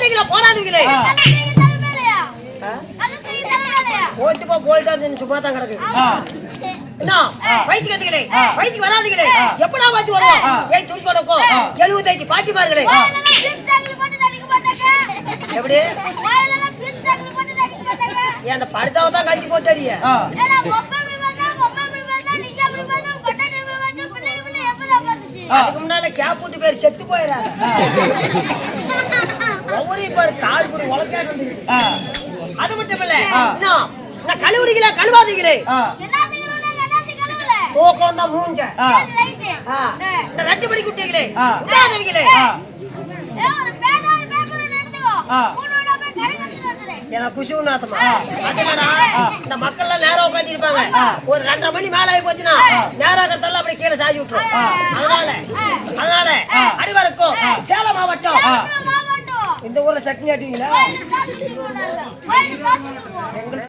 தள்ளுவீங்களா போடாதீங்களே போட்டு போ போல்ட்டா சும்மா தான் கிடக்கு என்ன வயசு கத்துக்கலே வயசுக்கு வராதுங்களே எப்படா வச்சு வருவோம் ஏன் துணி கொடுக்கும் 75 பாட்டி பாருங்களே எப்படி அந்த படுத்தாவை தான் கழிச்சு போட்டடிய அதுக்கு முன்னால கேப்புட்டு பேர் செத்து போயிடாங்க ஒவ்வொரு பேர் கால் புடி உலக்காட்டு அது மட்டும் இல்ல நான் கழுவுறீங்களா கழுவாதீங்களே தூக்கம் தான் மூஞ்ச ரெண்டு படி குட்டிங்களே உண்டாதீங்களே எனக்கு குஷுநாத்தமா இந்த மக்கள் எல்லாம் நேரம் உட்காந்து இருப்பாங்க ஒரு 2:30 மணி மேல ஆகி போச்சுன்னா நேரம் கட்டெல்லாம் அப்படி கீழே சாஞ்சி விட்டுரும் அதனால அடிவாருக்கும் சேலம் மாவட்டம் இந்த ஊர்ல சட்னி ஆட்டுவீங்களா